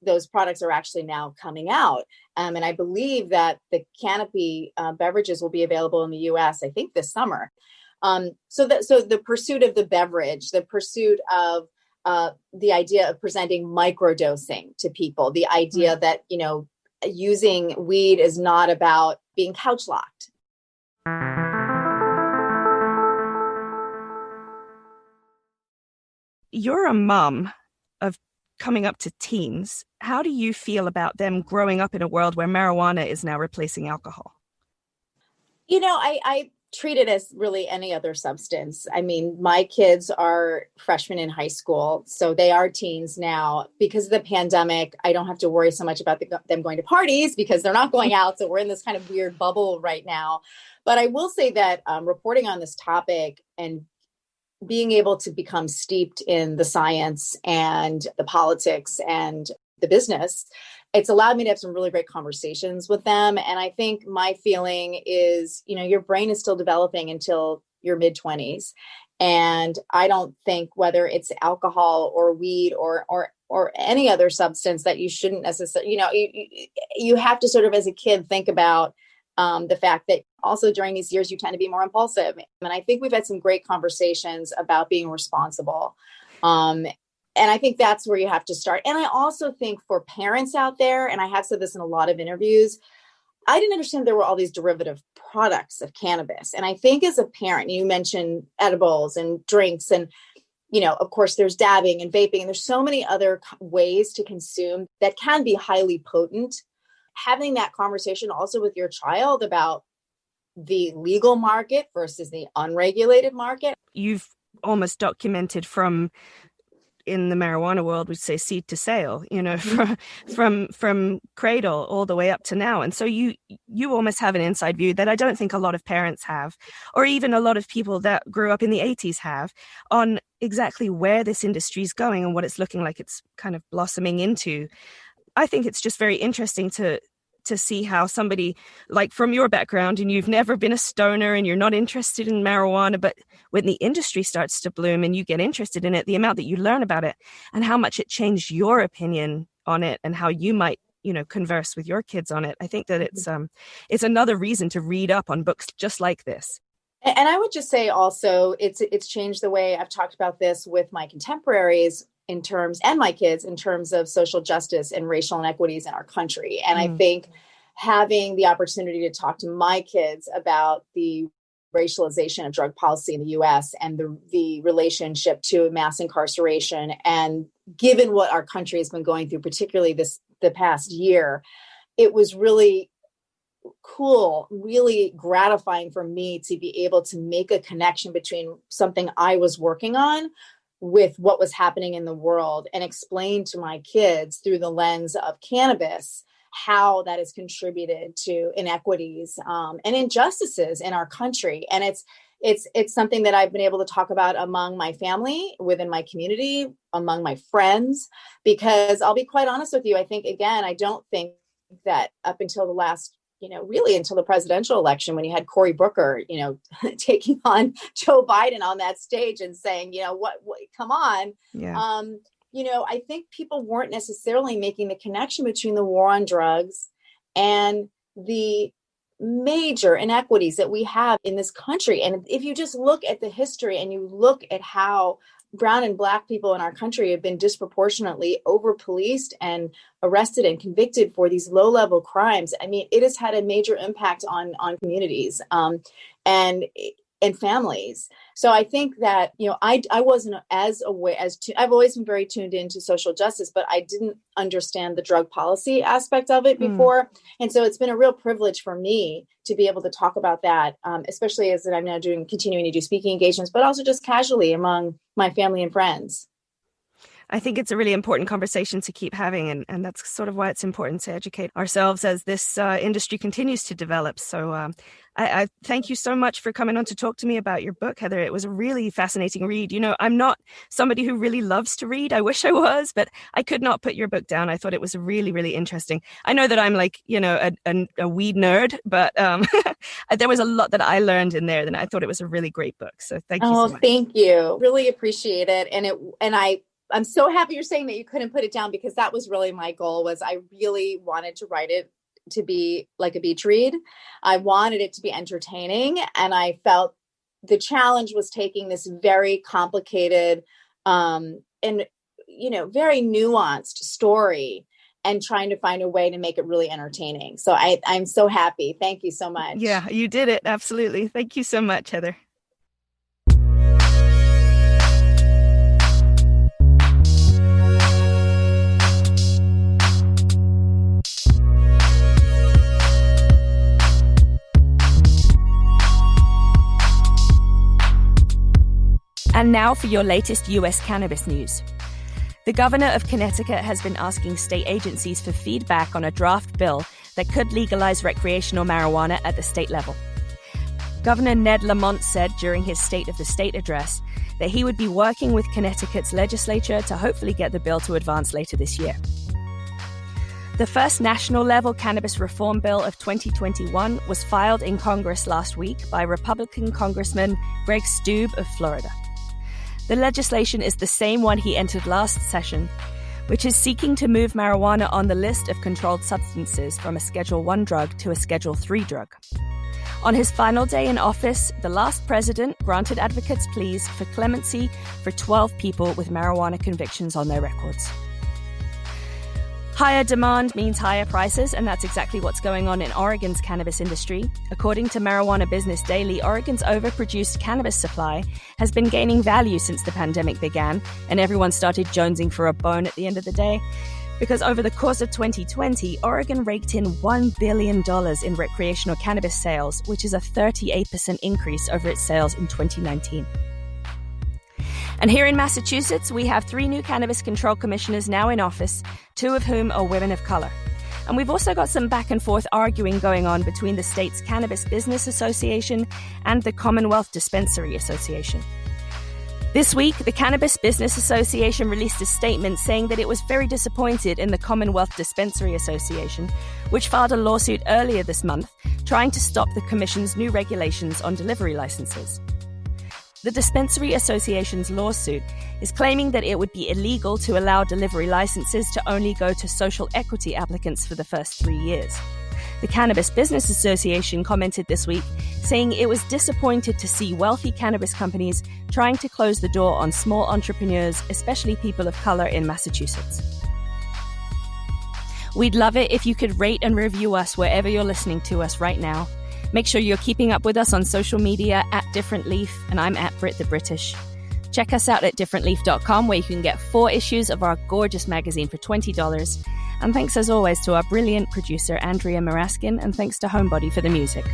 those products are actually now coming out. And I believe that the canopy beverages will be available in the US, I think this summer. So the pursuit of the beverage, the pursuit of the idea of presenting microdosing to people, the idea that, using weed is not about being couch locked. You're a mom of coming up to teens. How do you feel about them growing up in a world where marijuana is now replacing alcohol? I treat it as really any other substance. I mean, my kids are freshmen in high school, so they are teens now. Because of the pandemic, I don't have to worry so much about them going to parties because they're not going out. So we're in this kind of weird bubble right now. But I will say that reporting on this topic and being able to become steeped in the science and the politics and the business, it's allowed me to have some really great conversations with them. And I think my feeling is, your brain is still developing until your mid-20s. And I don't think whether it's alcohol or weed or any other substance that you shouldn't necessarily, you have to sort of as a kid think about the fact that also during these years, you tend to be more impulsive. And I think we've had some great conversations about being responsible. And I think that's where you have to start. And I also think for parents out there, and I have said this in a lot of interviews, I didn't understand there were all these derivative products of cannabis. And I think as a parent, you mentioned edibles and drinks and, of course, there's dabbing and vaping, and there's so many other ways to consume that can be highly potent. Having that conversation also with your child about the legal market versus the unregulated market. You've almost documented from, in the marijuana world, we'd say seed to sale, from cradle all the way up to now. And so you almost have an inside view that I don't think a lot of parents have, or even a lot of people that grew up in the 80s have, on exactly where this industry is going and what it's looking like it's kind of blossoming into. I think it's just very interesting to see how somebody like from your background, and you've never been a stoner and you're not interested in marijuana, but when the industry starts to bloom and you get interested in it, the amount that you learn about it and how much it changed your opinion on it and how you might, converse with your kids on it. I think that it's another reason to read up on books just like this. And I would just say also, it's changed the way I've talked about this with my contemporaries and my kids in terms of social justice and racial inequities in our country. And I think having the opportunity to talk to my kids about the racialization of drug policy in the US and the relationship to mass incarceration, and given what our country has been going through, particularly the past year, it was really cool, really gratifying for me to be able to make a connection between something I was working on with what was happening in the world and explain to my kids through the lens of cannabis how that has contributed to inequities and injustices in our country. And it's something that I've been able to talk about among my family, within my community, among my friends, because I'll be quite honest with you. I think, again, I don't think that up until the last really until the presidential election, when you had Cory Booker, taking on Joe Biden on that stage and saying, what come on. Yeah. I think people weren't necessarily making the connection between the war on drugs and the major inequities that we have in this country. And if you just look at the history and you look at how brown and black people in our country have been disproportionately over-policed and arrested and convicted for these low-level crimes, I mean, it has had a major impact on communities and families. So I think that, I wasn't as aware I've always been very tuned into social justice, but I didn't understand the drug policy aspect of it before. And so it's been a real privilege for me to be able to talk about that, especially as I'm now continuing to do speaking engagements, but also just casually among my family and friends. I think it's a really important conversation to keep having, and that's sort of why it's important to educate ourselves as this industry continues to develop. So I thank you so much for coming on to talk to me about your book, Heather. It was a really fascinating read. I'm not somebody who really loves to read. I wish I was, but I could not put your book down. I thought it was really, really interesting. I know that I'm like, a weed nerd, but there was a lot that I learned in there, and I thought it was a really great book. So thank you so much. Thank you. Really appreciate it. And I'm so happy you're saying that you couldn't put it down, because that was really my goal. Was I really wanted to write it to be like a beach read. I wanted it to be entertaining, and I felt the challenge was taking this very complicated and very nuanced story and trying to find a way to make it really entertaining. So I'm so happy. Thank you so much. Yeah, you did it. Absolutely. Thank you so much, Heather. And now for your latest US cannabis news. The governor of Connecticut has been asking state agencies for feedback on a draft bill that could legalize recreational marijuana at the state level. Governor Ned Lamont said during his State of the State address that he would be working with Connecticut's legislature to hopefully get the bill to advance later this year. The first national-level cannabis reform bill of 2021 was filed in Congress last week by Republican Congressman Greg Steube of Florida. The legislation is the same one he entered last session, which is seeking to move marijuana on the list of controlled substances from a Schedule I drug to a Schedule III drug. On his final day in office, the last president granted advocates' pleas for clemency for 12 people with marijuana convictions on their records. Higher demand means higher prices, and that's exactly what's going on in Oregon's cannabis industry. According to Marijuana Business Daily, Oregon's overproduced cannabis supply has been gaining value since the pandemic began, and everyone started jonesing for a bone at the end of the day. Because over the course of 2020, Oregon raked in $1 billion in recreational cannabis sales, which is a 38% increase over its sales in 2019. And here in Massachusetts, we have 3 new cannabis control commissioners now in office, 2 of whom are women of color. And we've also got some back and forth arguing going on between the state's Cannabis Business Association and the Commonwealth Dispensary Association. This week, the Cannabis Business Association released a statement saying that it was very disappointed in the Commonwealth Dispensary Association, which filed a lawsuit earlier this month trying to stop the Commission's new regulations on delivery licenses. The Dispensary Association's lawsuit is claiming that it would be illegal to allow delivery licenses to only go to social equity applicants for the first 3 years. The Cannabis Business Association commented this week, saying it was disappointed to see wealthy cannabis companies trying to close the door on small entrepreneurs, especially people of color in Massachusetts. We'd love it if you could rate and review us wherever you're listening to us right now. Make sure you're keeping up with us on social media at Different Leaf, and I'm at Brit the British. Check us out at differentleaf.com, where you can get 4 issues of our gorgeous magazine for $20. And thanks as always to our brilliant producer, Andrea Maraskin, and thanks to Homebody for the music.